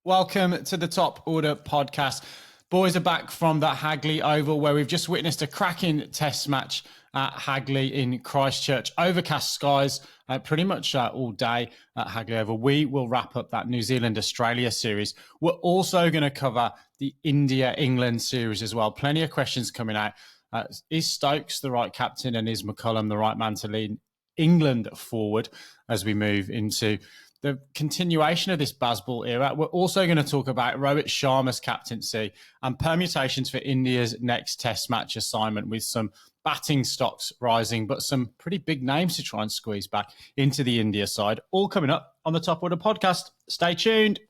Welcome to the Top Order podcast. Boys are back from the Hagley Oval, where we've just witnessed a cracking test match at Hagley in Christchurch. Overcast skies pretty much all day at Hagley Oval. We will wrap up that New Zealand-Australia series. We're also going to cover the India-England series as well. Plenty of questions coming out. Is Stokes the right captain, and is McCullum the right man to lead England forward as we move into the continuation of this Bazball era? We're also going to talk about Rohit Sharma's captaincy and permutations for India's next test match assignment, with some batting stocks rising, but some pretty big names to try and squeeze back into the India side. All coming up on the Top Order podcast. Stay tuned.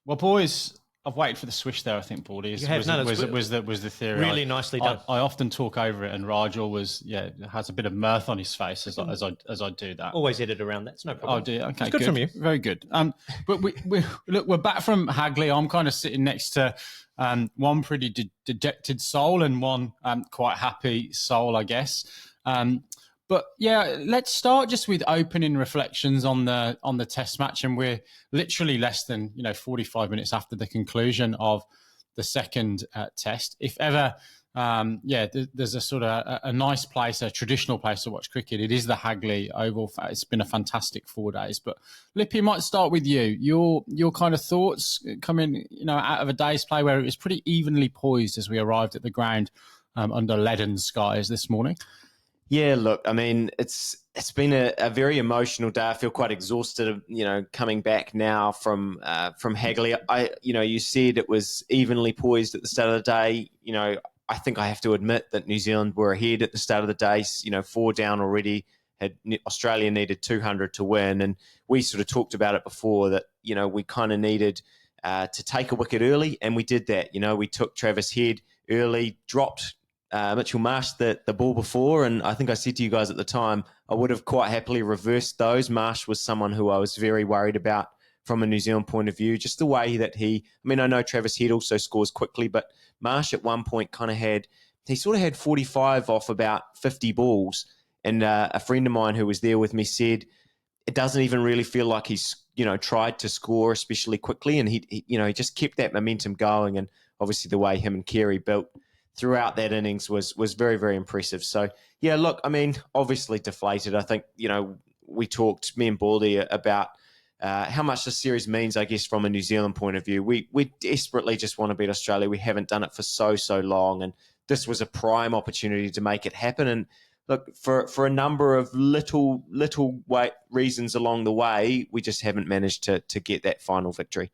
Well, boys, I've waited for the swish there, I think, Baldy. Was the theory. Really nicely done. I often talk over it, and Rajal has a bit of mirth on his face as I do that. Always edit around that. It's no problem. Oh, dear. Okay, it's good from you. Very good. But we're back from Hagley. I'm kind of sitting next to one pretty dejected soul and one quite happy soul, I guess. But yeah, let's start just with opening reflections on the test match, and we're literally less than 45 minutes after the conclusion of the second test. If ever, there's a sort of a nice place, a traditional place to watch cricket, it is the Hagley Oval. It's been a fantastic 4 days. But Lippy, might start with you. Your kind of thoughts coming out of a day's play where it was pretty evenly poised as we arrived at the ground under leaden skies this morning. Yeah, look, I mean, it's been a very emotional day. I feel quite exhausted, coming back now from Hagley. You said it was evenly poised at the start of the day. I think I have to admit that New Zealand were ahead at the start of the day. 4 down already. Australia needed 200 to win, and we sort of talked about it before that we kind of needed to take a wicket early, and we did that. We took Travis Head early, dropped Mitchell Marsh the ball before, and I think I said to you guys at the time I would have quite happily reversed those. Marsh was someone who I was very worried about from a New Zealand point of view, just the way that I know Travis Head also scores quickly, but Marsh at one point had 45 off about 50 balls, and a friend of mine who was there with me said it doesn't even really feel like he's tried to score especially quickly, and he just kept that momentum going, and obviously the way him and Carey built throughout that innings was very, very impressive. So, yeah, look, I mean, obviously deflated. I think, we talked, me and Baldy, about how much this series means, I guess, from a New Zealand point of view. We desperately just want to beat Australia. We haven't done it for so long, and this was a prime opportunity to make it happen. And look, for a number of little reasons along the way, we just haven't managed to get that final victory.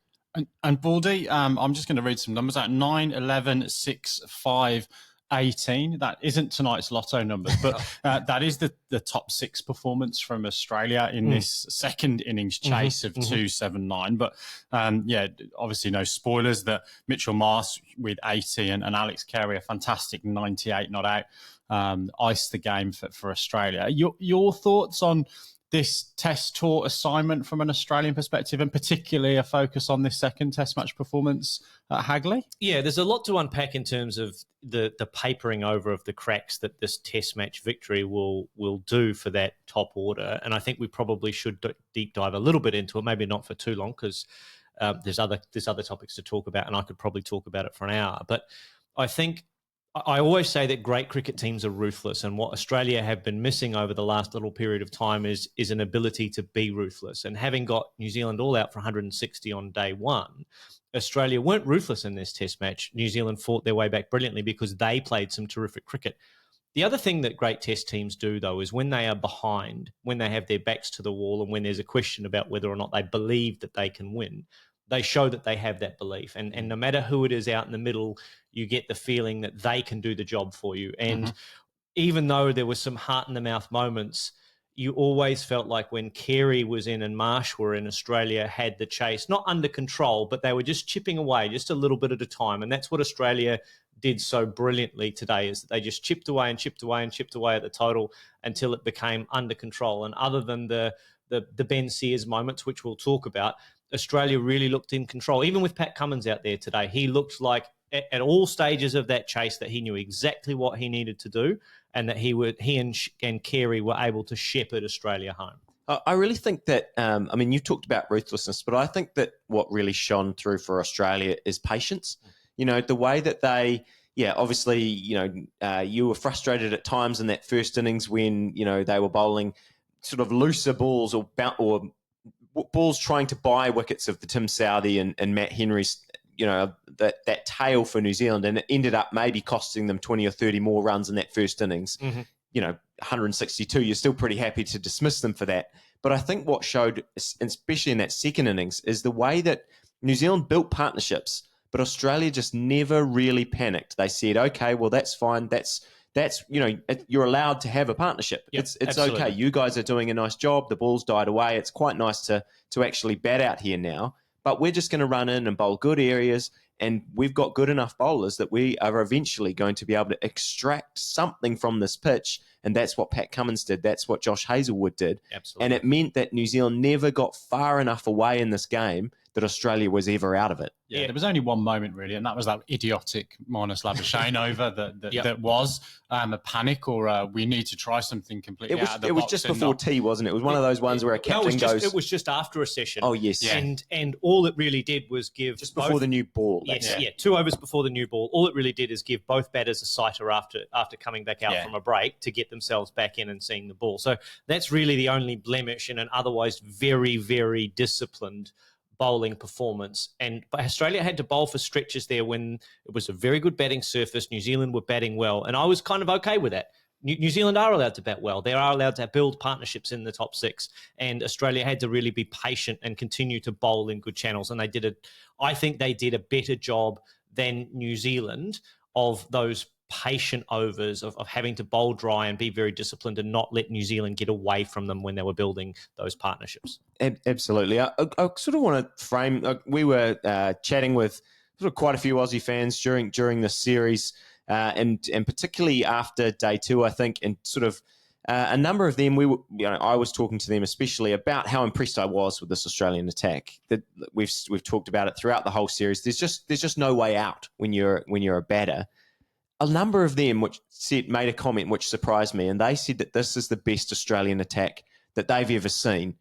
And Baldy, I'm just going to read some numbers out. 9, 11, 6, 5, 18. That isn't tonight's lotto numbers, but that is the top 6 performance from Australia in this second innings chase of 279. But obviously no spoilers that Mitchell Marsh with 80 and Alex Carey, a fantastic 98 not out, iced the game for Australia. Your thoughts on this test tour assignment from an Australian perspective, and particularly a focus on this second test match performance at Hagley? Yeah, there's a lot to unpack in terms of the papering over of the cracks that this test match victory will do for that top order. And I think we probably should deep dive a little bit into it, maybe not for too long, because there's other topics to talk about, and I could probably talk about it for an hour. But I think I always say that great cricket teams are ruthless, and what Australia have been missing over the last little period of time is an ability to be ruthless. And having got New Zealand all out for 160 on day one, Australia weren't ruthless in this test match. New Zealand fought their way back brilliantly because they played some terrific cricket. The other thing that great test teams do, though, is when they are behind, when they have their backs to the wall, and when there's a question about whether or not they believe that they can win, they show that they have that belief. And no matter who it is out in the middle, you get the feeling that they can do the job for you. And even though there was some heart-in-the-mouth moments, you always felt like when Carey was in and Marsh were in, Australia had the chase, not under control, but they were just chipping away just a little bit at a time. And that's what Australia did so brilliantly today, is that they just chipped away and chipped away and chipped away at the total until it became under control. And other than the Ben Sears moments, which we'll talk about, Australia really looked in control. Even with Pat Cummins out there today, he looked like at all stages of that chase that he knew exactly what he needed to do, and that he and Carey were able to shepherd Australia home. I really think that, I mean, you talked about ruthlessness, but I think that what really shone through for Australia is patience. You know, the way that they, obviously, you were frustrated at times in that first innings when, they were bowling sort of looser balls or balls trying to buy wickets of the Tim Southey and Matt Henry's, that tail for New Zealand, and it ended up maybe costing them 20 or 30 more runs in that first innings. 162, you're still pretty happy to dismiss them for that. But I think what showed, especially in that second innings, is the way that New Zealand built partnerships, but Australia just never really panicked. They said, okay, well, that's fine. That's you're allowed to have a partnership. Yep, it's absolutely. okay. You guys are doing a nice job. The ball's died away. It's quite nice to actually bat out here now. But we're just going to run in and bowl good areas, and we've got good enough bowlers that we are eventually going to be able to extract something from this pitch, and that's what Pat Cummins did. That's what Josh Hazlewood did. Absolutely. And it meant that New Zealand never got far enough away in this game that Australia was ever out of it. Yeah, there was only one moment really, and that was that idiotic Marnus Labuschagne over that was a panic or we need to try something completely out of the box. It was just before tea, wasn't it? It was one of those ones where a captain goes... It was just after a session. Oh, yes. Yeah. And all it really did was give... Just before the new ball. Yes, 2 overs before the new ball. All it really did is give both batters a sighter after coming back out from a break to get themselves back in and seeing the ball. So that's really the only blemish in an otherwise very, very disciplined bowling performance. And Australia had to bowl for stretches there when it was a very good batting surface. New Zealand were batting well, and I was kind of okay with that. New Zealand are allowed to bat well. They are allowed to build partnerships in the top 6, and Australia had to really be patient and continue to bowl in good channels. And I think they did a better job than New Zealand of those patient overs of having to bowl dry and be very disciplined and not let New Zealand get away from them when they were building those partnerships. Absolutely. I sort of want to frame, we were chatting with sort of quite a few Aussie fans during this series and particularly after day 2, I think, and sort of a number of them, I was talking to them especially about how impressed I was with this Australian attack. That we've talked about it throughout the whole series. There's just no way out when you're a batter. A number of them made a comment which surprised me, and they said that this is the best Australian attack that they've ever seen.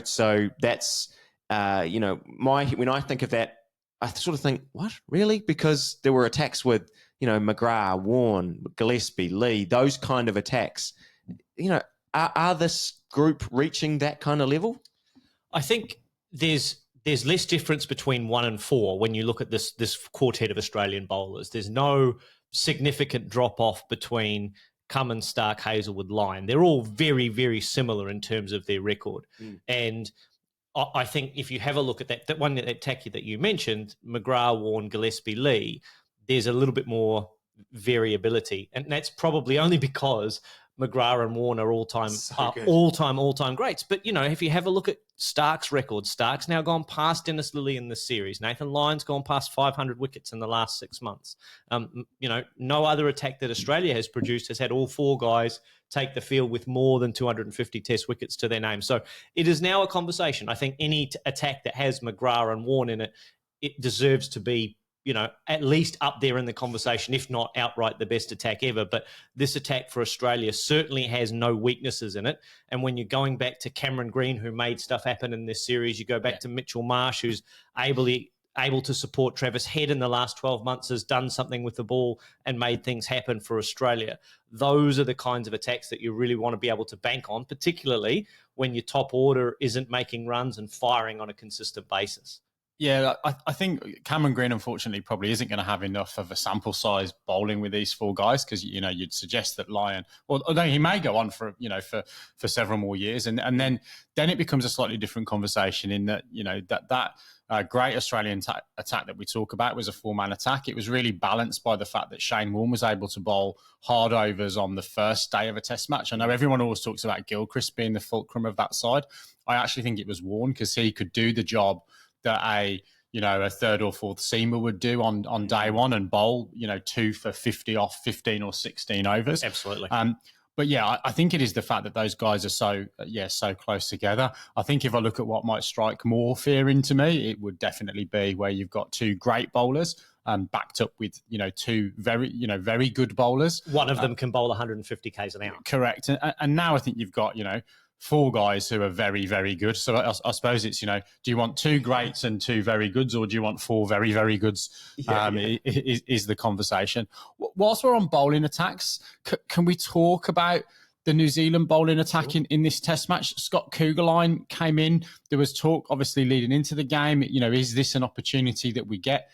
So that's when I think of that, I sort of think, what, really? Because there were attacks with McGrath, Warne, Gillespie, Lee, those kind of attacks. Are this group reaching that kind of level? I think there's less difference between 1 and 4 when you look at this quartet of Australian bowlers. There's no significant drop-off between Cummins, Stark, Hazlewood, Lyon. They're all very, very similar in terms of their record. And I think if you have a look at that one attack that you mentioned, McGrath, Warne, Gillespie, Lee, there's a little bit more variability. And that's probably only because McGrath and Warne are all-time greats. But, if you have a look at Stark's record, Stark's now gone past Dennis Lillee in this series. Nathan Lyon's gone past 500 wickets in the last 6 months. No other attack that Australia has produced has had all 4 guys take the field with more than 250 test wickets to their name. So it is now a conversation. I think any attack that has McGrath and Warne in it, it deserves to be at least up there in the conversation, if not outright the best attack ever. But this attack for Australia certainly has no weaknesses in it. And when you're going back to Cameron Green, who made stuff happen in this series, you go back to Mitchell Marsh, who's able to support Travis Head in the last 12 months, has done something with the ball and made things happen for Australia. Those are the kinds of attacks that you really want to be able to bank on, particularly when your top order isn't making runs and firing on a consistent basis. Yeah, I think Cameron Green, unfortunately, probably isn't going to have enough of a sample size bowling with these 4 guys because, you'd suggest that Lyon, although he may go on for several more years. And then it becomes a slightly different conversation in that, that great Australian attack that we talk about was a 4-man attack. It was really balanced by the fact that Shane Warne was able to bowl hard overs on the first day of a test match. I know everyone always talks about Gilchrist being the fulcrum of that side. I actually think it was Warne because he could do the job that a third or fourth seamer would do on day 1 and bowl, 2 for 50 off 15 or 16 overs. Absolutely. But I think it is the fact that those guys are so close together. I think if I look at what might strike more fear into me, it would definitely be where you've got 2 great bowlers backed up with, 2 very good bowlers. One of them can bowl 150 Ks an hour. Correct. And now I think you've got, 4 guys who are very, very good. So I suppose it's, do you want 2 greats and 2 very goods, or do you want 4 very, very goods? Is the conversation. Whilst we're on bowling attacks, can we talk about the New Zealand bowling attack in this test match? Scott Kuggeleijn came in. There was talk, obviously, leading into the game. Is this an opportunity that we get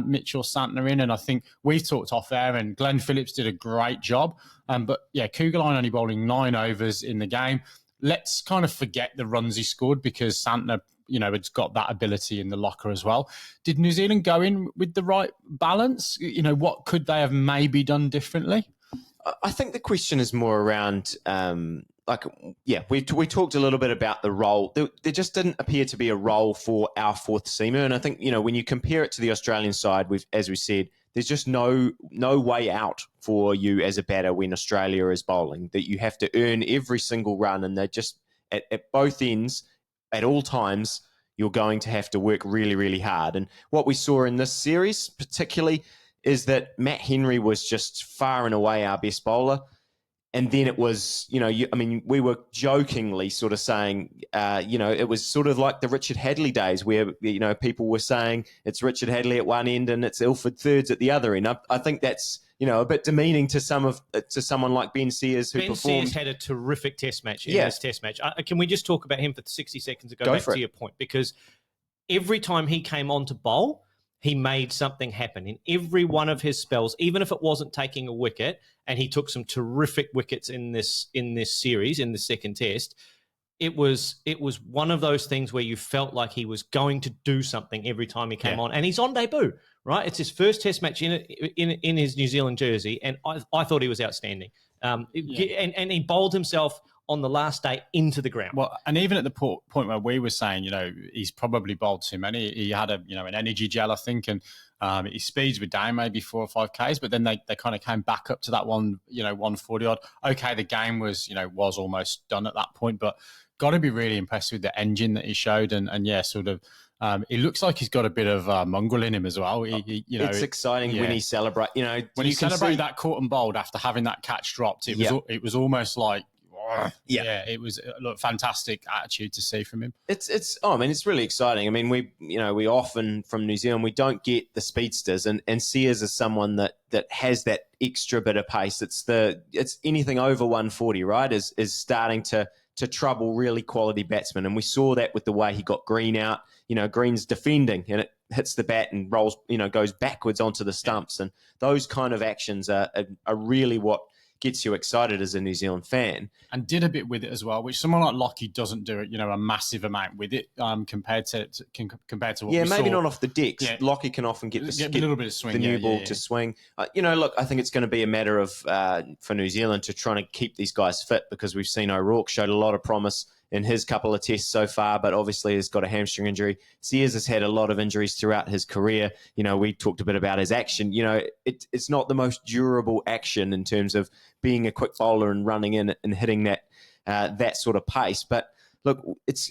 Mitchell Santner in? And I think we've talked off there, and Glenn Phillips did a great job. But Kuggeleijn only bowling 9 overs in the game. Let's kind of forget the runs he scored, because Santner, it's got that ability in the locker as well. Did New Zealand go in with the right balance? What could they have maybe done differently? I think the question is more around, we talked a little bit about the role. There just didn't appear to be a role for our 4th seamer. And I think, when you compare it to the Australian side, as we said, there's just no way out for you as a batter when Australia is bowling, that you have to earn every single run. And they're just, at both ends, at all times, you're going to have to work really, really hard. And what we saw in this series particularly is that Matt Henry was just far and away our best bowler. And then it was, we were jokingly sort of saying, it was sort of like the Richard Hadley days where, people were saying it's Richard Hadley at one end and it's Ilford Thirds at the other end. I think that's, a bit demeaning to someone like Ben Sears, who performed. Ben Sears had a terrific test match in this test match. Can we just talk about him for 60 seconds and go back to your point? Because every time he came on to bowl, he made something happen in every one of his spells, even if it wasn't taking a wicket. And he took some terrific wickets in this series, in the second test. It was one of those things where you felt like he was going to do something every time he came on. And he's on debut, right? It's his first test match in his New Zealand jersey, and I thought he was outstanding. And he bowled himself on the last day into the ground. Well, and even at the point where we were saying, he's probably bowled too many. He had an energy gel, I think, and his speeds were down maybe 4 or 5 Ks, but then they kind of came back up to that 140 odd. Okay, the game was almost done at that point, but got to be really impressed with the engine that he showed, and it looks like he's got a bit of mongrel in him as well. It's exciting when he celebrates. When you celebrate that caught and bowled after having that catch dropped, it was almost like. It was a fantastic attitude to see from him. It's really exciting. I mean, we often from New Zealand, we don't get the speedsters, and Sears is someone that has that extra bit of pace. It's anything over 140, right? Is starting to trouble really quality batsmen, and we saw that with the way he got Green out. Green's defending and it hits the bat and rolls, goes backwards onto the stumps, and those kind of actions are really what gets you excited as a New Zealand fan. And did a bit with it as well, which someone like Lockie doesn't do, a massive amount with it compared to what we saw. Maybe not off the decks. Yeah. Lockie can often get a little bit of swing, the new ball to swing. Look, I think it's going to be a matter of, for New Zealand to try to keep these guys fit, because we've seen O'Rourke showed a lot of promise in his couple of tests so far, but obviously has got a hamstring injury. Sears has had a lot of injuries throughout his career. We talked a bit about his action. It's not the most durable action in terms of being a quick bowler and running in and hitting that sort of pace. But look,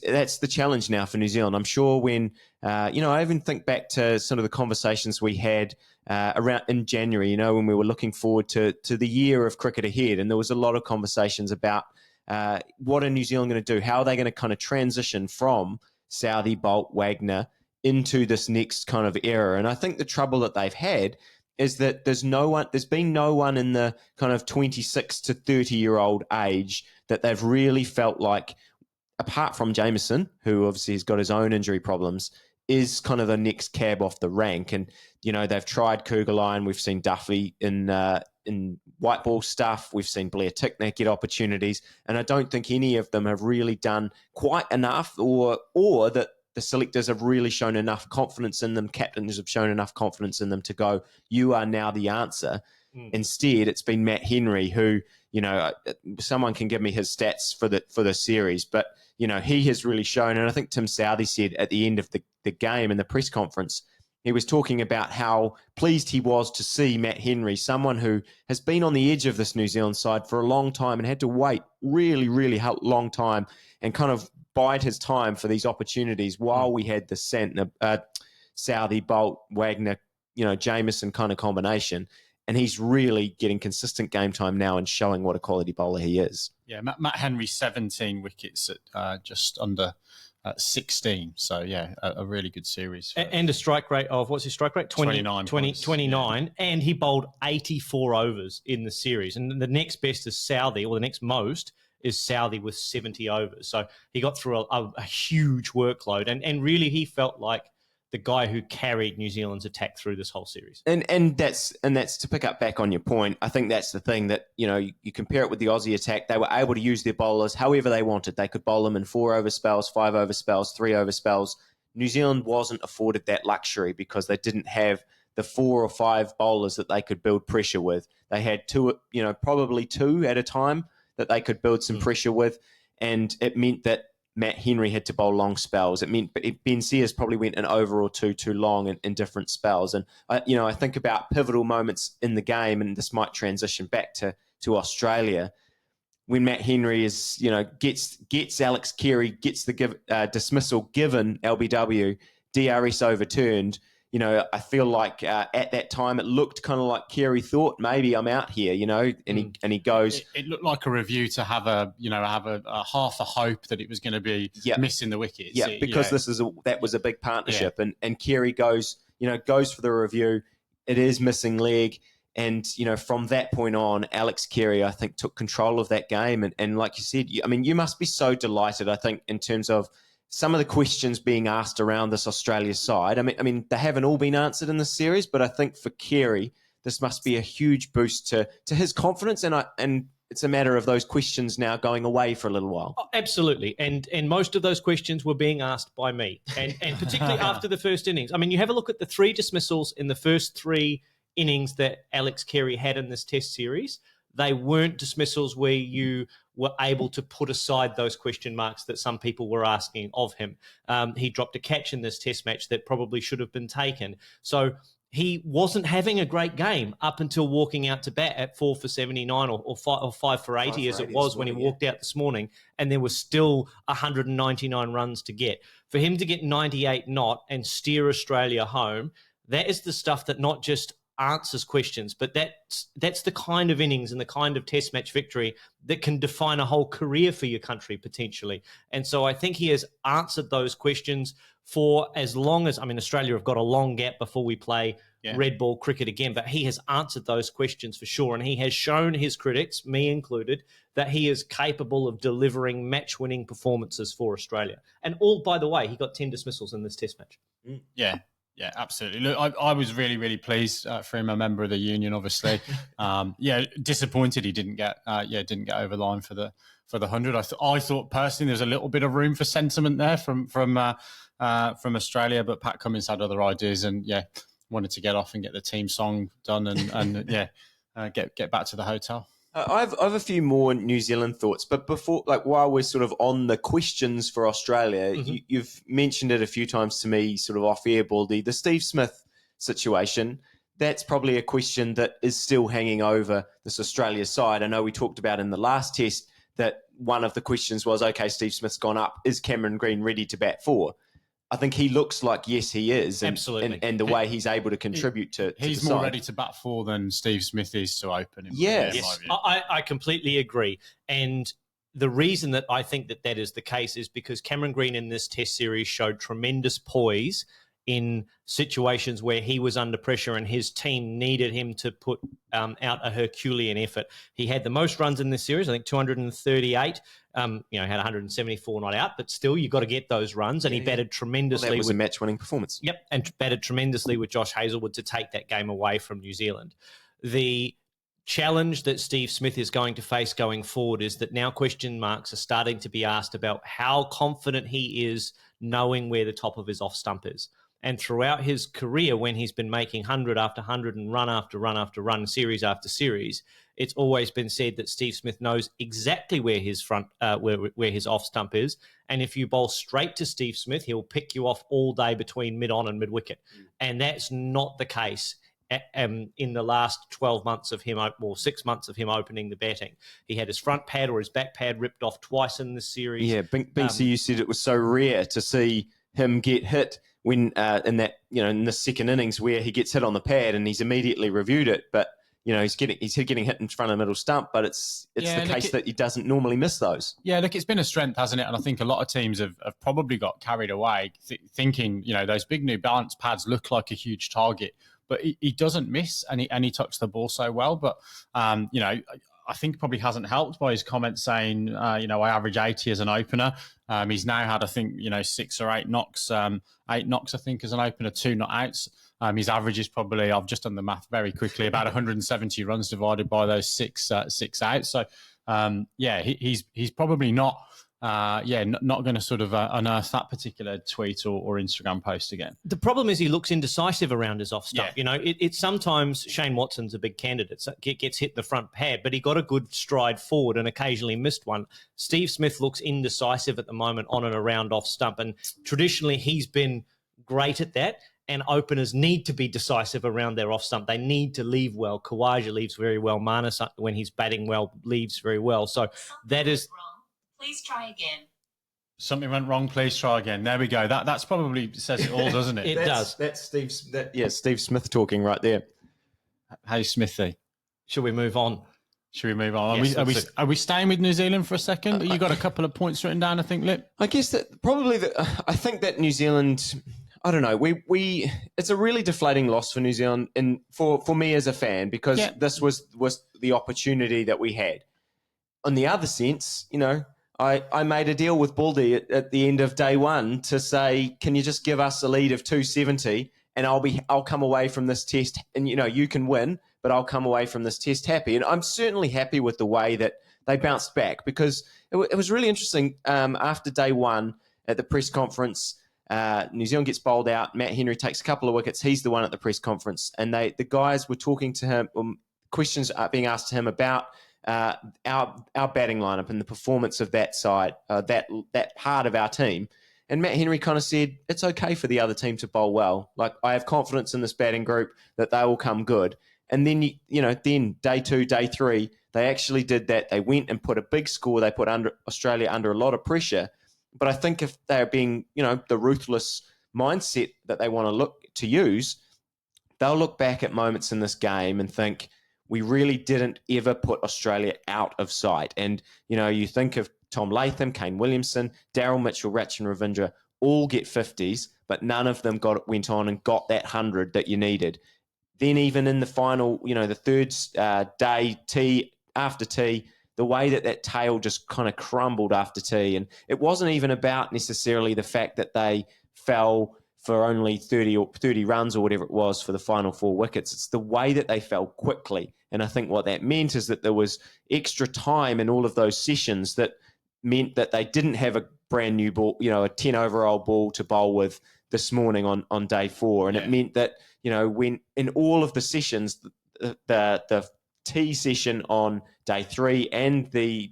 that's the challenge now for New Zealand. I'm sure when, I even think back to some of the conversations we had around in January, when we were looking forward to the year of cricket ahead, and there was a lot of conversations about what are New Zealand going to do? How are they going to kind of transition from Southee, Bolt, Wagner into this next kind of era? And I think the trouble that they've had is that there's been no one in the kind of 26 to 30-year-old age that they've really felt like, apart from Jameson, who obviously has got his own injury problems, is kind of the next cab off the rank. And, they've tried Kuggeleijn. We've seen Duffy in white ball stuff. We've seen Blair Tickner get opportunities. And I don't think any of them have really done quite enough, or that the selectors have really shown enough confidence in them. Captains have shown enough confidence in them to go, you are now the answer. Instead, it's been Matt Henry who, someone can give me his stats for the series, but, he has really shown. And I think Tim Southee said at the end of the game in the press conference, he was talking about how pleased he was to see Matt Henry, someone who has been on the edge of this New Zealand side for a long time and had to wait really, really long time and kind of bide his time for these opportunities while we had the Southee, Bolt, Wagner, Jameson kind of combination. and he's really getting consistent game time now and showing what a quality bowler he is. Yeah, Matt Henry, 17 wickets at just under 16. So, yeah, a really good series. And a strike rate of, what's his strike rate? 29. 29. Yeah. And he bowled 84 overs in the series. And the next best is Southey, or the next most is Southey with 70 overs. So he got through a huge workload. And really, he felt like the guy who carried New Zealand's attack through this whole series. And that's to pick up back on your point. I think that's the thing that, you compare it with the Aussie attack. They were able to use their bowlers however they wanted. They could bowl them in 4-over spells, 5-over spells, 3-over spells. New Zealand wasn't afforded that luxury because they didn't have the 4 or 5 bowlers that they could build pressure with. They had probably two at a time that they could build some pressure with. And it meant that Matt Henry had to bowl long spells. It meant Ben Sears probably went an over or two too long in different spells. And I think about pivotal moments in the game, and this might transition back to Australia, when Matt Henry is gets Alex Carey, gets the dismissal given LBW, DRS overturned. I feel like at that time it looked kind of like Carey thought, maybe I'm out here, and he goes. It looked like a review to have a half a hope that it was going to be missing the wickets. Yeah, because that was a big partnership, and Carey goes for the review. It is missing leg, and from that point on, Alex Carey I think took control of that game, and like you said, you must be so delighted. I think in terms of some of the questions being asked around this Australia side, I mean, they haven't all been answered in this series, but I think for Carey, this must be a huge boost to his confidence, and it's a matter of those questions now going away for a little while. Oh, absolutely, and most of those questions were being asked by me, and particularly after the first innings. I mean, you have a look at the 3 dismissals in the first 3 innings that Alex Carey had in this Test series. They weren't dismissals where you were able to put aside those question marks that some people were asking of him. He dropped a catch in this Test match that probably should have been taken. So he wasn't having a great game up until walking out to bat at 4 for 79 or 5 for 80 as it was when he walked out this morning, and there was still 199 runs to get. For him to get 98 not and steer Australia home, that is the stuff that not just answers questions, but that's the kind of innings and the kind of Test match victory that can define a whole career for your country potentially. And so I think he has answered those questions for as long as, Australia have got a long gap before we play red ball cricket again, but he has answered those questions for sure. And he has shown his critics, me included, that he is capable of delivering match-winning performances for Australia. And by the way, he got 10 dismissals in this Test match. Yeah, absolutely. Look, I was really, really pleased for him, a member of the union, obviously. Disappointed he didn't get over the line for the 100. I thought personally there's a little bit of room for sentiment there from Australia, but Pat Cummins had other ideas and wanted to get off and get the team song done and get back to the hotel. I've a few more New Zealand thoughts, but before, while we're sort of on the questions for Australia, you've mentioned it a few times to me, sort of off air, Baldy, the Steve Smith situation. That's probably a question that is still hanging over this Australia side. I know we talked about in the last test that one of the questions was, okay, Steve Smith's gone up. Is Cameron Green ready to bat 4? I think he looks like, yes, he is. Absolutely. And the way he's able to contribute to he's the more side. ready to bat 4 than Steve Smith is to open him. Yes. I completely agree. And the reason that I think that is the case is because Cameron Green in this Test series showed tremendous poise in situations where he was under pressure and his team needed him to put out a Herculean effort. He had the most runs in this series, I think 238. Had 174 not out, but still, you've got to get those runs. And he batted tremendously. That was a match-winning performance. Yep, and batted tremendously with Josh Hazlewood to take that game away from New Zealand. The challenge that Steve Smith is going to face going forward is that now question marks are starting to be asked about how confident he is knowing where the top of his off stump is. And throughout his career, when he's been making 100 after 100 and run after run after run, series after series, it's always been said that Steve Smith knows exactly where his where his off stump is. And if you bowl straight to Steve Smith, he'll pick you off all day between mid-on and mid-wicket. And that's not the case in the last 12 months of him, or 6 months of him opening the batting. He had his front pad or his back pad ripped off twice in this series. Yeah, Binksy, you said it was so rare to see him get hit when in the second innings where he gets hit on the pad and he's immediately reviewed it. But he's getting hit in front of the middle stump, but it's the case that he doesn't normally miss those. Yeah, look, it's been a strength, hasn't it? And I think a lot of teams have probably got carried away thinking, those big New Balance pads look like a huge target, but he doesn't miss, and he tucks the ball so well. But I think probably hasn't helped by his comments saying, I average 80 as an opener. He's now had, I think, 6 or 8 knocks, 8 knocks, I think, as an opener, 2 not outs. His average is probably, I've just done the math very quickly, about 170 runs divided by those 6 outs. So, he's probably not going to sort of unearth that particular tweet or Instagram post again. The problem is he looks indecisive around his off stump. Yeah. It's sometimes Shane Watson's a big candidate. So gets hit the front pad, but he got a good stride forward and occasionally missed one. Steve Smith looks indecisive at the moment on and around off stump, and traditionally he's been great at that. And openers need to be decisive around their off stump. They need to leave well. Kawaja leaves very well. Marsh, when he's batting well, leaves very well. So that is... Please try again. Something went wrong. Please try again. There we go. That's probably says it all, doesn't it? It does. That's Steve Smith talking right there. Hey, Smithy. Should we move on? Yes, are we staying with New Zealand for a second? You got a couple of points written down, I think, Lip. I guess that probably I think that New Zealand, I don't know, we it's a really deflating loss for New Zealand, and for me as a fan, because this was the opportunity that we had. On the other sense, I made a deal with Baldy at the end of day one to say, can you just give us a lead of 270 and I'll come away from this test, and you can win, but I'll come away from this test happy. And I'm certainly happy with the way that they bounced back, because it was really interesting. After day one at the press conference, New Zealand gets bowled out. Matt Henry takes a couple of wickets. He's the one at the press conference, and the guys were talking to him. Questions are being asked to him about our batting lineup and the performance of that side, that part of our team. And Matt Henry kind of said, it's okay for the other team to bowl well. Like, I have confidence in this batting group that they will come good. And then, then day 2, day 3, they actually did that. They went and put a big score. They put Australia under a lot of pressure. But I think if they're being, the ruthless mindset that they want to look to use, they'll look back at moments in this game and think, we really didn't ever put Australia out of sight. And, you think of Tom Latham, Kane Williamson, Daryl Mitchell, Rachin Ravindra, all get 50s, but none of them went on and got that 100 that you needed. Then even in the final, the third day, tea after tea, the way that tail just kind of crumbled after tea. And it wasn't even about necessarily the fact that they fell for only 30 runs or whatever it was for the final 4 wickets. It's the way that they fell quickly. And I think what that meant is that there was extra time in all of those sessions that meant that they didn't have a brand new ball, a 10 overall ball to bowl with this morning on day 4. And it meant that, when in all of the sessions, the tea session on day 3 and the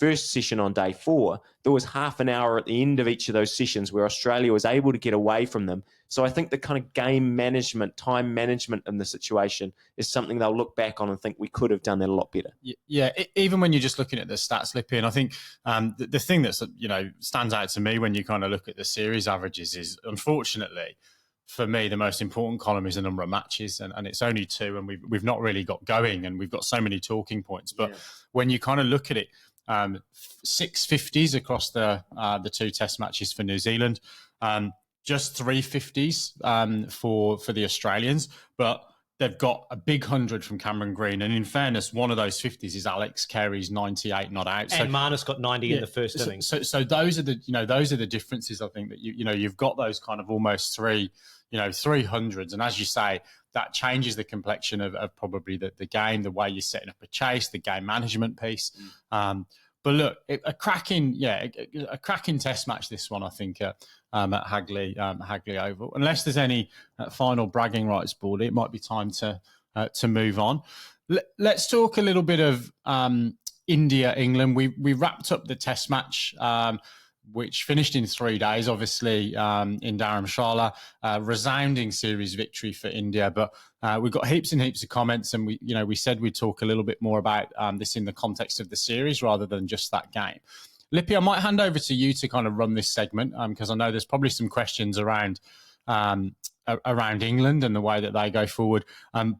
first session on day 4, there was half an hour at the end of each of those sessions where Australia was able to get away from them. So I think the kind of game management, time management in the situation is something they'll look back on and think we could have done that a lot better. Yeah, even when you're just looking at the stats, Lippy, and I think the thing that's stands out to me when you kind of look at the series averages is, unfortunately, for me, the most important column is the number of matches, and it's only 2, and we've not really got going, and we've got so many talking points. But when you kind of look at it, 6 50s across the 2 test matches for New Zealand, just 3 50s for the Australians, but they've got a big 100 from Cameron Green, and in fairness, one of those 50s is Alex Carey's 98 not out. And Marsh got 90 in the first innings. So those are the differences. I think that you've got those kind of almost 300s, and as you say, that changes the complexion of probably the game, the way you're setting up a chase, the game management piece. But look, a cracking test match, this one, I think, at Hagley Oval. Unless there's any final bragging rights, Baldy, it might be time to move on. Let's talk a little bit of India, England. We wrapped up the test match, which finished in 3 days, obviously, in Dharamshala. Resounding series victory for India, but we've got heaps and heaps of comments, and we said we'd talk a little bit more about this in the context of the series rather than just that game. Lippy, I might hand over to you to kind of run this segment, because I know there's probably some questions around around England and the way that they go forward,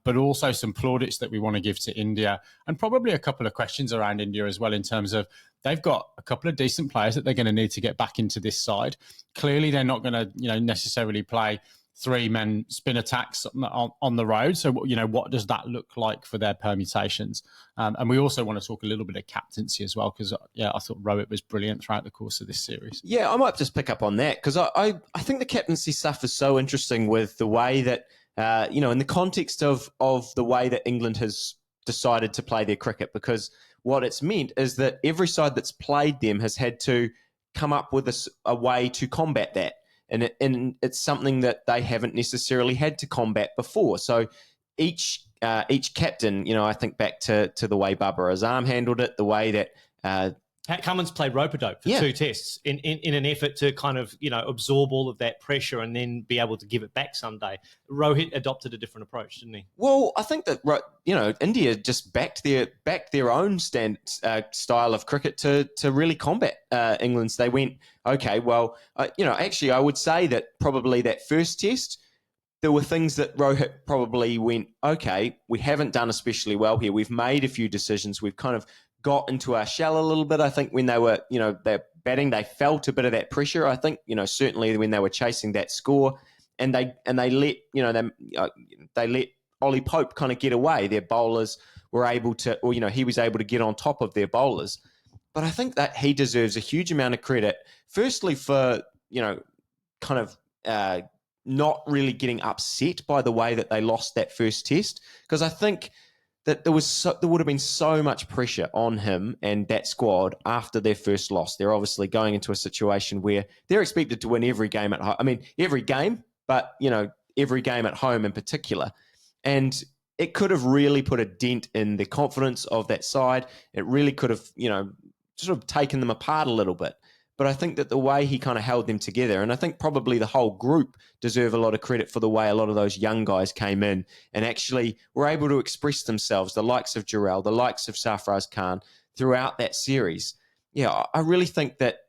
but also some plaudits that we want to give to India, and probably a couple of questions around India as well in terms of they've got a couple of decent players that they're going to need to get back into this side. Clearly, they're not going to necessarily play three-men spin attacks on the road. So, what does that look like for their permutations? And we also want to talk a little bit of captaincy as well, because, I thought Rohit was brilliant throughout the course of this series. Yeah, I might just pick up on that, because I think the captaincy stuff is so interesting with the way that, in the context of the way that England has decided to play their cricket, because what it's meant is that every side that's played them has had to come up with a way to combat that. And it's something that they haven't necessarily had to combat before. So each captain, I think back to the way Babar Azam handled it, the way that Pat Cummins played rope-a-dope for 2 tests in an effort to kind of, absorb all of that pressure and then be able to give it back someday. Rohit adopted a different approach, didn't he? Well, I think that, India just backed their own style of cricket to really combat England's. They went, okay, well, actually, I would say that probably that first test, there were things that Rohit probably went, okay, we haven't done especially well here. We've made a few decisions. We've kind of got into our shell a little bit. I think when they were, they're batting, they felt a bit of that pressure. I think, certainly when they were chasing that score, and they let, they let Ollie Pope kind of get away. Their bowlers were able to, or, he was able to get on top of their bowlers. But I think that he deserves a huge amount of credit, firstly for, kind of not really getting upset by the way that they lost that first test, because I think that there would have been so much pressure on him and that squad after their first loss. They're obviously going into a situation where they're expected to win every game at home. I mean, every game, but, every game at home in particular. And it could have really put a dent in the confidence of that side. It really could have, sort of taken them apart a little bit. But I think that the way he kind of held them together, and I think probably the whole group deserve a lot of credit for the way a lot of those young guys came in and actually were able to express themselves, the likes of Jurel, the likes of Sarfaraz Khan, throughout that series. Yeah, I really think that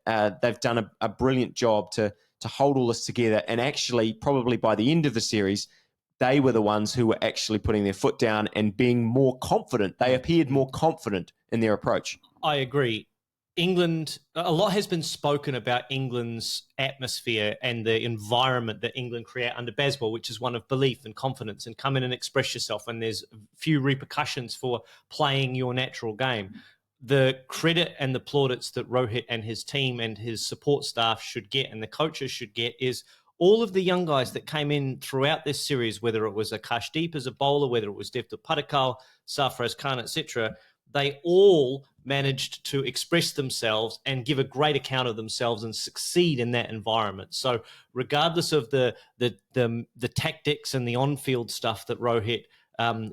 they've done a brilliant job to hold all this together. And actually, probably by the end of the series, they were the ones who were actually putting their foot down and being more confident. They appeared more confident in their approach. I agree. England, a lot has been spoken about England's atmosphere and the environment that England create under Bazball, which is one of belief and confidence and come in and express yourself when there's few repercussions for playing your natural game. The credit and the plaudits that Rohit and his team and his support staff should get and the coaches should get is all of the young guys that came in throughout this series, whether it was Akash Deep as a bowler, whether it was Devdutt Padikkal, Sarfaraz Khan, etc., they all managed to express themselves and give a great account of themselves and succeed in that environment. So regardless of the tactics and the on-field stuff that Rohit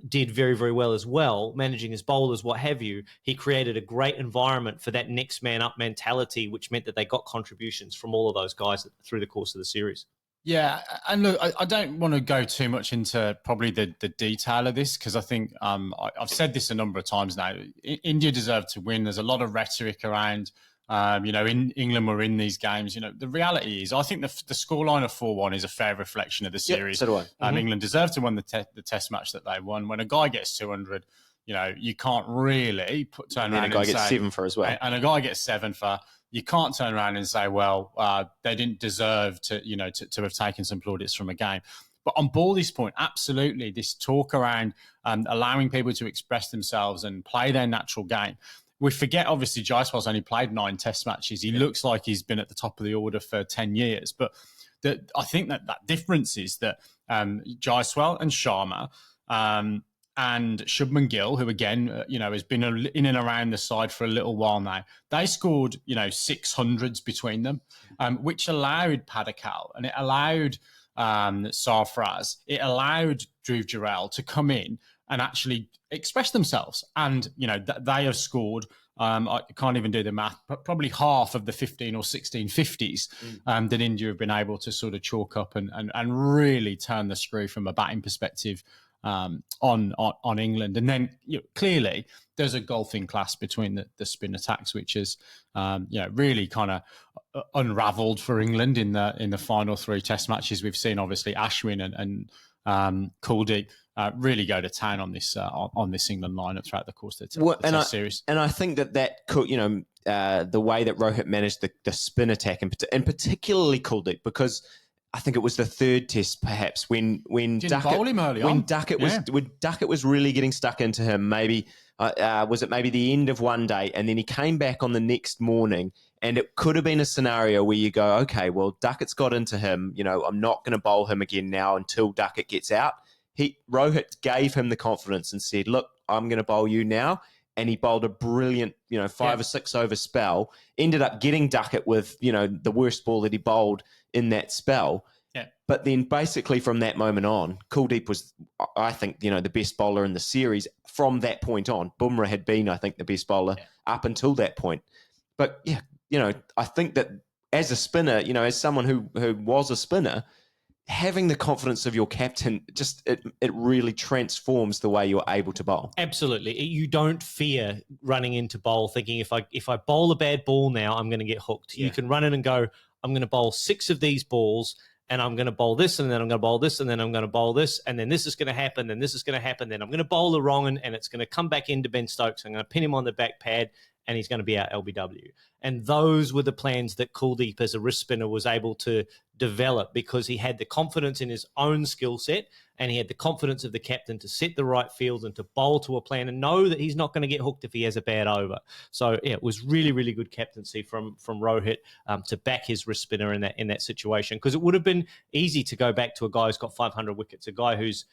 did very, very well as well, managing his bowlers, what have you, he created a great environment for that next man up mentality, which meant that they got contributions from all of those guys through the course of the series. Yeah, and look, I don't want to go too much into probably the detail of this because I think I've said this a number of times now. India deserved to win. There's a lot of rhetoric around, in England we're in these games. The reality is I think the scoreline of 4-1 is a fair reflection of the series. Yep, so do I. England deserved to win the test match that they won. When a guy gets 200, you can't really turn around and say... And a guy gets 7 for as well. And a guy gets 7 for... You can't turn around and say, well, they didn't deserve to have taken some plaudits from a game. But on Baldy's point, absolutely, this talk around allowing people to express themselves and play their natural game. We forget, obviously, Jaiswal's only played 9 test matches. He looks like he's been at the top of the order for 10 years. But I think that difference is that Jaiswal and Sharma and Shubman Gill, who again, has been in and around the side for a little while now, they scored, 600s between them, which allowed Padikkal and it allowed Sarfaraz, it allowed Dhruv Jurel to come in and actually express themselves. And, they have scored, I can't even do the math, but probably half of the 15 or 16 50s that India have been able to sort of chalk up and really turn the screw from a batting perspective on England. And then clearly there's a golfing class between the spin attacks, which is really kind of unravelled for England in the final 3 Test matches. We've seen obviously Ashwin and Kuldeep really go to town on this England lineup throughout the course of the Test series. And I think that could, the way that Rohit managed the spin attack and particularly Kuldeep, because I think it was the 3rd Test perhaps when Duckett was really getting stuck into him. Maybe was it maybe the end of one day, and then he came back on the next morning. And it could have been a scenario where you go, okay, well, Duckett's got into him. I'm not going to bowl him again now until Duckett gets out. Rohit gave him the confidence and said, look, I'm going to bowl you now. And he bowled a brilliant, 5 or 6 over spell. Ended up getting Duckett with, the worst ball that he bowled in that spell. Yeah. But then basically from that moment on, Kuldeep was, I think, the best bowler in the series from that point on. Bumrah had been, I think, the best bowler up until that point. But yeah, I think that as a spinner, as someone who was a spinner, having the confidence of your captain, it really transforms the way you're able to bowl. Absolutely. You don't fear running into bowl thinking if I bowl a bad ball now, I'm going to get hooked. Yeah. You can run in and go, I'm going to bowl 6 of these balls, and I'm going to bowl this, and then I'm going to bowl this, and then I'm going to bowl this, and then this is going to happen, then this is going to happen, then I'm going to bowl the wrong one, and it's going to come back into Ben Stokes. I'm going to pin him on the back pad, and he's going to be out LBW. And those were the plans that Kuldeep as a wrist spinner was able to develop, because he had the confidence in his own skill set, and he had the confidence of the captain to set the right field and to bowl to a plan and know that he's not going to get hooked if he has a bad over. So yeah, it was really, really good captaincy from Rohit to back his wrist spinner in that situation, because it would have been easy to go back to a guy who's got 500 wickets, a guy who's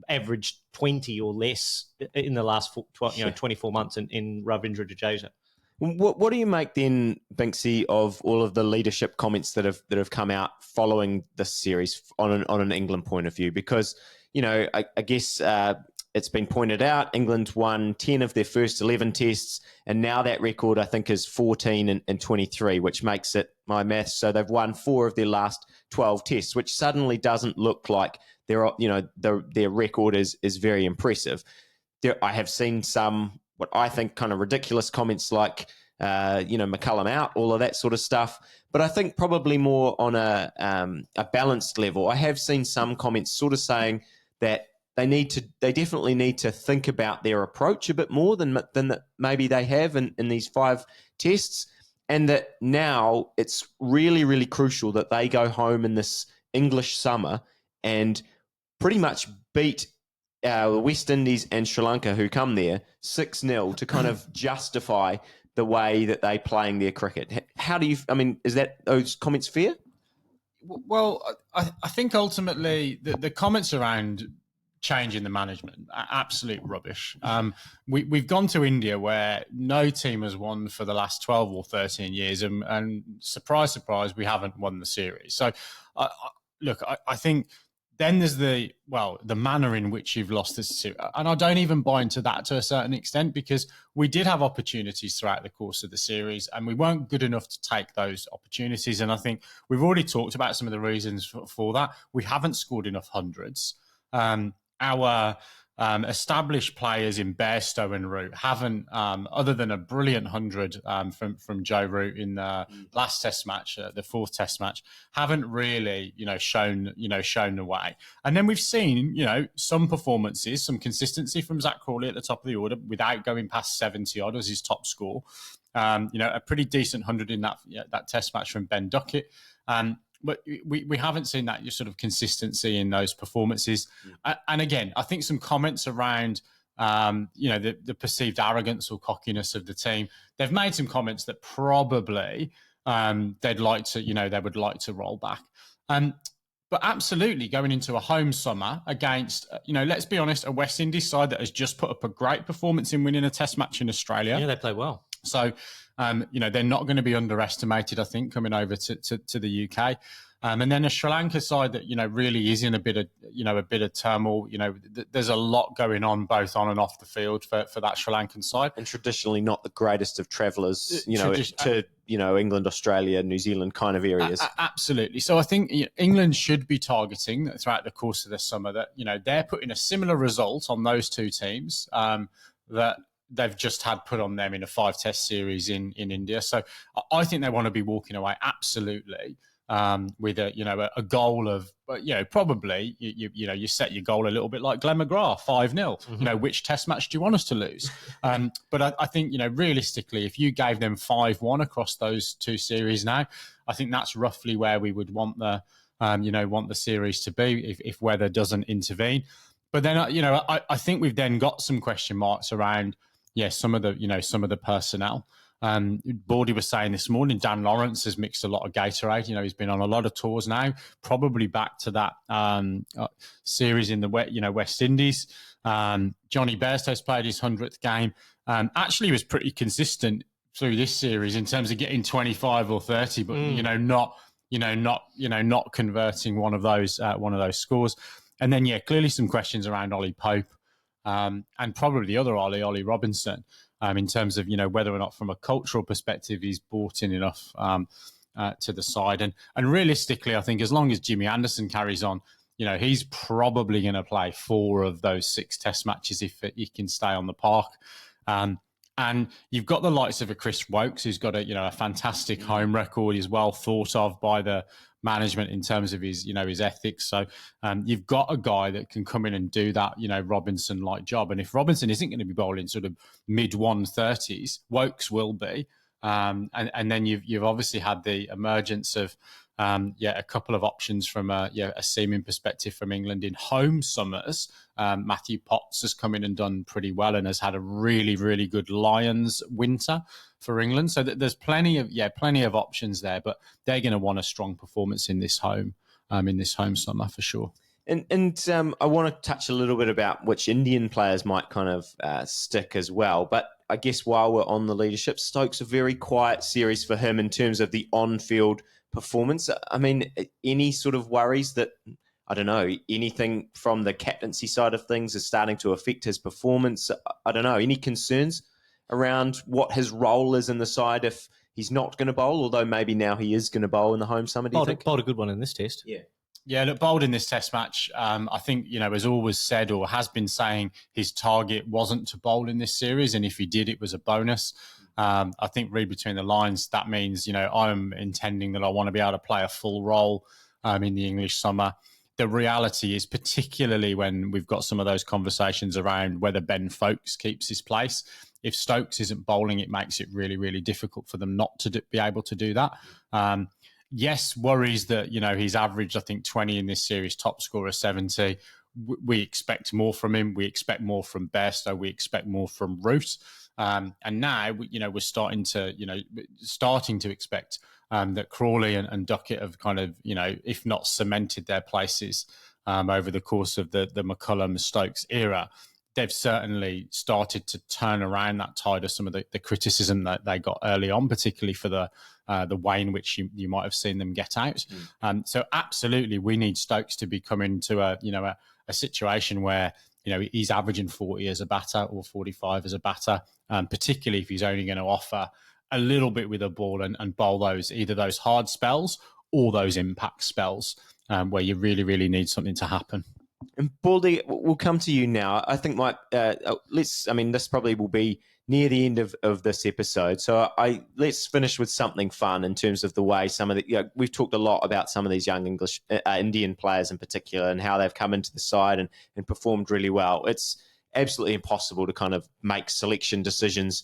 averaged 20 or less in the last 24 months in Ravindra Jadeja. What do you make then, Binksy, of all of the leadership comments that have come out following this series on an England point of view? Because I guess it's been pointed out England won 10 of their first 11 tests, and now that record I think is 14 and 23, which makes it my maths. So they've won 4 of their last 12 tests, which suddenly doesn't look like their record is very impressive. I have seen some what I think kind of ridiculous comments like, McCullum out, all of that sort of stuff. But I think probably more on a balanced level. I have seen some comments sort of saying that they definitely need to think about their approach a bit more than maybe they have in these 5 tests. And that now it's really, really crucial that they go home in this English summer and pretty much beat West Indies and Sri Lanka, who come there 6-0, to kind of justify the way that they're playing their cricket. How do you? Is that those comments fair? Well, I think ultimately the comments around changing the management are absolute rubbish. We've gone to India where no team has won for the last 12 or 13 years, and surprise, surprise, we haven't won the series. So, I think. Then there's the manner in which you've lost this series. And I don't even buy into that to a certain extent, because we did have opportunities throughout the course of the series and we weren't good enough to take those opportunities. And I think we've already talked about some of the reasons for that. We haven't scored enough hundreds. Our established players in Bairstow and Root haven't, other than a brilliant 100 from Joe Root in the last Test match, the 4th Test match, haven't really, shown the way. And then we've seen, some performances, some consistency from Zach Crawley at the top of the order without going past 70 odd as his top score. A pretty decent 100 in that Test match from Ben Duckett. But we haven't seen that sort of consistency in those performances. And again, I think some comments around, the perceived arrogance or cockiness of the team. They've made some comments that probably they would like to roll back. But absolutely going into a home summer against, let's be honest, a West Indies side that has just put up a great performance in winning a Test match in Australia. Yeah, they play well. So They're not going to be underestimated, I think, coming over to the UK. And then a Sri Lanka side that, really is in a bit of turmoil. There's a lot going on both on and off the field for that Sri Lankan side. And traditionally not the greatest of travellers, to England, Australia, New Zealand kind of areas. Absolutely. So I think England should be targeting throughout the course of the summer that, they're putting a similar result on those two teams that they've just had put on them in a 5-test series in India. So I think they want to be walking away absolutely with a goal of, probably you set your goal a little bit like Glenn McGrath, 5-0. Mm-hmm. Which test match do you want us to lose? But I think realistically, if you gave them 5-1 across those two series now, I think that's roughly where we would want the series to be if weather doesn't intervene. But then I think we've then got some question marks around some of the personnel. Baldy was saying this morning, Dan Lawrence has mixed a lot of Gatorade. He's been on a lot of tours now, probably back to that series in the West Indies. Johnny Bairstow's played his 100th game. Actually was pretty consistent through this series in terms of getting 25 or 30, but not converting one of those scores. And then clearly some questions around Ollie Pope and probably the other Ollie Robinson. In terms of, whether or not from a cultural perspective, he's brought in enough to the side. And realistically, I think as long as Jimmy Anderson carries on, he's probably going to play 4 of those 6 test matches if he can stay on the park. And you've got the likes of a Chris Wokes, who's got a fantastic home record. He's well thought of by the management in terms of his ethics. So you've got a guy that can come in and do that, Robinson-like job. And if Robinson isn't going to be bowling sort of mid 130s, Wokes will be. And then you've obviously had the emergence of a couple of options from a seaming perspective from England in home summers. Matthew Potts has come in and done pretty well and has had a really, really good Lions winter for England. So there's plenty of options there, but they're going to want a strong performance in this home summer for sure. And I want to touch a little bit about which Indian players might kind of stick as well. But I guess while we're on the leadership, Stokes, a very quiet series for him in terms of the on-field performance. I mean, any sort of worries that, I don't know, anything from the captaincy side of things is starting to affect his performance? I don't know, any concerns around what his role is in the side if he's not going to bowl, although maybe now he is going to bowl in the home summer, do you think? Bowled a good one in this test. Yeah, look, bowled in this test match. I think, has always said or has been saying his target wasn't to bowl in this series. And if he did, it was a bonus. I think read between the lines, that means, I'm intending that I want to be able to play a full role in the English summer. The reality is, particularly when we've got some of those conversations around whether Ben Foakes keeps his place, if Stokes isn't bowling, it makes it really, really difficult for them not to be able to do that. Yes, worries that, he's averaged, I think, 20 in this series, top scorer 70. We expect more from him. We expect more from Bairstow. We expect more from Root. And now, we're starting to expect that Crawley and Duckett have kind of, if not cemented their places over the course of the McCullum-Stokes era. They've certainly started to turn around that tide of some of the criticism that they got early on, particularly for the way in which you might have seen them get out. So absolutely, we need Stokes to be coming to a situation where he's averaging 40 as a batter or 45 as a batter, particularly if he's only going to offer a little bit with a ball and bowl either those hard spells or those impact spells where you really, really need something to happen. And Baldy, we'll come to you now. I think this probably will be near the end of this episode. So let's finish with something fun in terms of the way some of the, we've talked a lot about some of these young Indian players in particular and how they've come into the side and performed really well. It's absolutely impossible to kind of make selection decisions,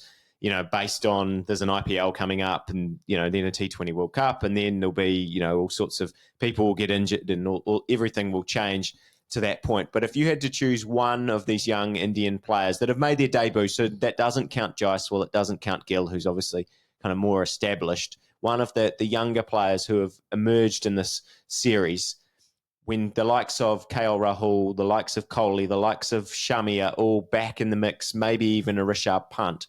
based on there's an IPL coming up and, then a T20 World Cup, and then there'll be, all sorts of people will get injured and everything will change to that point. But if you had to choose one of these young Indian players that have made their debut, so that doesn't count Jaiswal, it doesn't count Gill, who's obviously kind of more established, one of the younger players who have emerged in this series, when the likes of KL Rahul, the likes of Kohli, the likes of Shami are all back in the mix, maybe even a Rishabh Pant,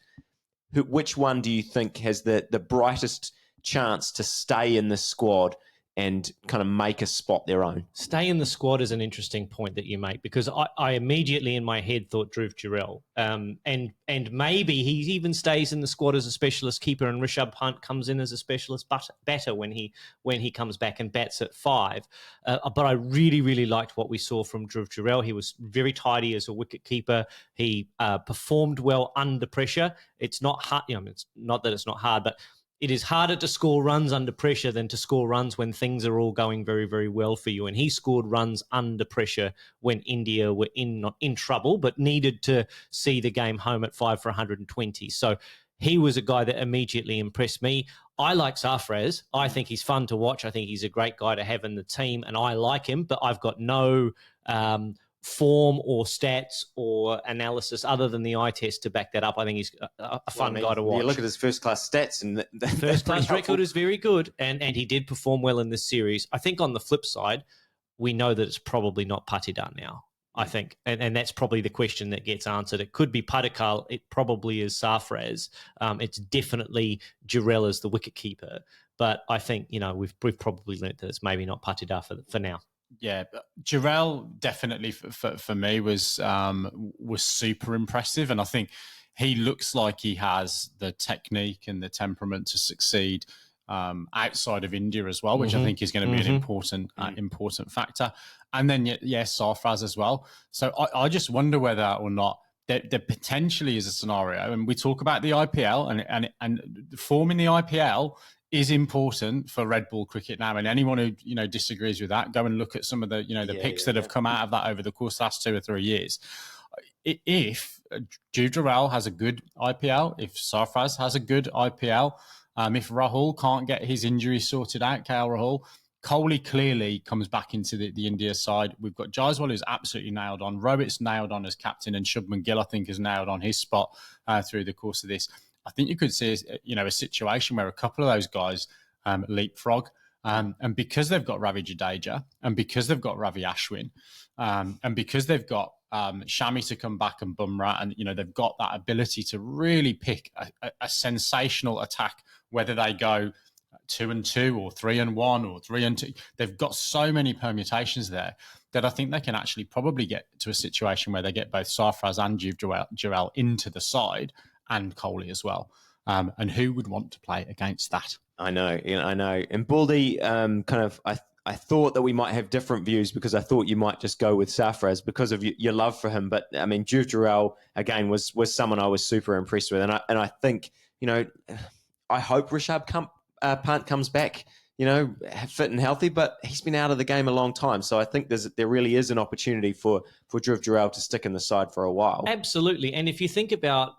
which one do you think has the brightest chance to stay in the squad and kind of make a spot their own? Stay in the squad is an interesting point that you make, because I immediately in my head thought Dhruv Jurel. And maybe he even stays in the squad as a specialist keeper, and Rishabh Pant comes in as a specialist batter when he comes back and bats at 5. But I really, really liked what we saw from Dhruv Jurel. He was very tidy as a wicket keeper. He performed well under pressure. It's not hard, it's not that it's not hard, but it is harder to score runs under pressure than to score runs when things are all going very, very well for you. And he scored runs under pressure when India were not in trouble, but needed to see the game home at 5 for 120. So he was a guy that immediately impressed me. I like Sarfaraz. I think he's fun to watch. I think he's a great guy to have in the team, and I like him, but I've got no form or stats or analysis other than the eye test to back that up. I think he's a fun guy to watch. You look at his first-class stats, and first-class record is very good, and he did perform well in this series. I think on the flip side, we know that it's probably not Patidar now, I think, and that's probably the question that gets answered. It could be Padikkal. It probably is Sarfaraz. It's definitely Jurel as the wicketkeeper, but I think we've probably learnt that it's maybe not Patidar for now. Yeah, Jurel definitely for me was super impressive, and I think he looks like he has the technique and the temperament to succeed outside of India as well, which I think is going to be an important factor. And then Sarfaraz as well. So I just wonder whether or not there potentially is a scenario, and we talk about the IPL and the form in the IPL is important for red ball cricket now. And anyone who disagrees with that, go and look at some of the picks that have come out of that over the course of the last 2 or 3 years. If Dhruv Jurel has a good IPL, if Sarfaraz has a good IPL, if Rahul can't get his injury sorted out, KL Rahul, Kohli clearly comes back into the India side. We've got Jaiswal, who's absolutely nailed on. Rohit's nailed on as captain, and Shubman Gill, I think, has nailed on his spot through the course of this. I think you could see, a situation where a couple of those guys leapfrog, and because they've got Ravi Jadeja, and because they've got Ravi Ashwin, and because they've got Shami to come back and Bumrah, and they've got that ability to really pick a sensational attack, whether they go 2-2 or 3-1 or 3-2. They've got so many permutations there that I think they can actually probably get to a situation where they get both Sarfaraz and Dhruv Jurel into the side, and Kohli as well. And who would want to play against that? I know. And Baldy, I thought that we might have different views, because I thought you might just go with Sarfaraz because of your love for him. But I mean, Dhruv Jurel again was someone I was super impressed with, and I think I hope Rishabh Pant comes back, fit and healthy, but he's been out of the game a long time. So I think there really is an opportunity for Dhruv Jurel to stick in the side for a while. Absolutely. And if you think about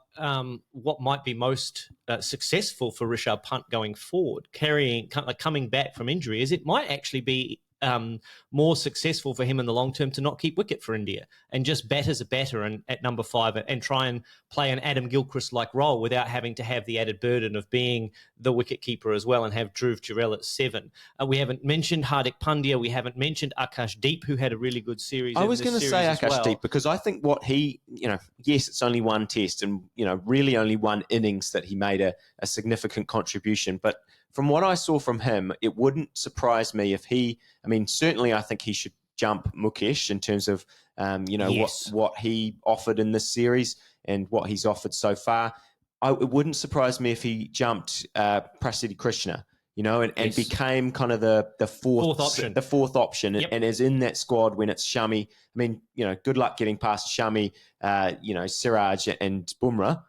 what might be most successful for Rishabh Pant going forward, coming back from injury, is it might actually be more successful for him in the long term to not keep wicket for India and just bat as a batter and at number 5 and try and play an Adam Gilchrist-like role without having to have the added burden of being the wicket keeper as well, and have Dhruv Jurel at 7. We haven't mentioned Hardik Pandya. We haven't mentioned Akash Deep, who had a really good series. I was going to say Akash Deep, because I think what he, yes, it's only one test and, really only one innings that he made a significant contribution. But from what I saw from him, it wouldn't surprise me if certainly I think he should jump Mukesh in terms of, Yes. what he offered in this series and what he's offered so far. It wouldn't surprise me if he jumped Prasidh Krishna, and became kind of the fourth option. The fourth option, yep. and is in that squad when it's Shami. Good luck getting past Shami, Siraj and Bumrah,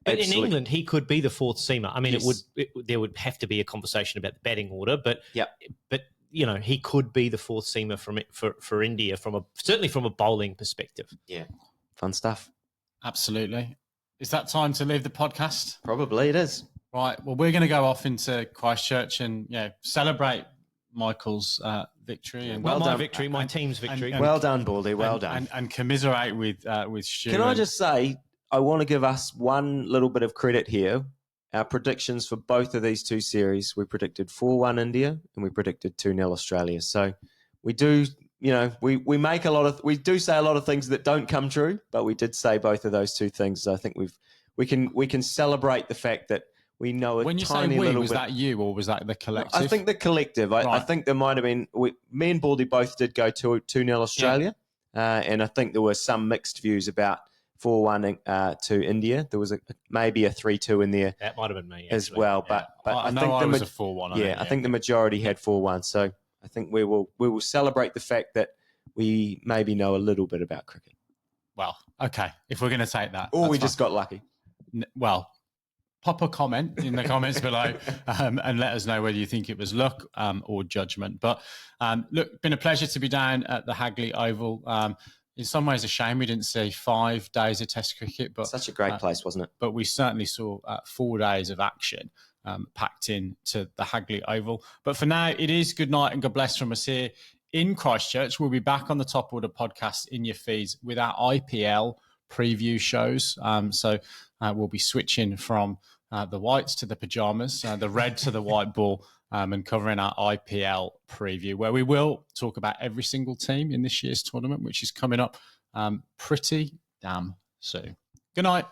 But in England, he could be the fourth seamer. Yes. There would have to be a conversation about the batting order, but he could be the fourth seamer for India certainly from a bowling perspective. Yeah, fun stuff. Absolutely. Is that time to leave the podcast? Probably it is. Right. Well, we're going to go off into Christchurch and celebrate Michael's victory. And my victory, my team's victory. Well done, Baldy. Well done. And commiserate with Stu. Can I just say, I want to give us one little bit of credit here. Our predictions for both of these two series, we predicted 4-1 India and we predicted 2-0 Australia. So we do, we do say a lot of things that don't come true, but we did say both of those two things. So I think we can celebrate the fact that we know a when you tiny say we, little was bit. that you or was that the collective? I think the collective. I Right. think there might have been. Me and Baldy both did go 2-0 Australia, and I think there were some mixed views about 4-1 to India. There was maybe a 3-2 in there. That might have been me as actually. well. Yeah. But I know think I the was a 4-1. I think the majority had 4-1. So I think we will celebrate the fact that we maybe know a little bit about cricket. Well, okay, if we're going to take that. Or that's we fine. just got lucky. Well, pop a comment in the comments below and let us know whether you think it was luck or judgment. But look, been a pleasure to be down at the Hagley Oval. In some ways, a shame we didn't see 5 days of Test cricket. But Such a great place, wasn't it? But we certainly saw 4 days of action packed into the Hagley Oval. But for now, it is good night and God bless from us here in Christchurch. We'll be back on the Top Order podcast in your feeds with our IPL preview shows. So we'll be switching from the whites to the pajamas, the red to the white ball, and covering our IPL preview, where we will talk about every single team in this year's tournament, which is coming up pretty damn soon. Good night.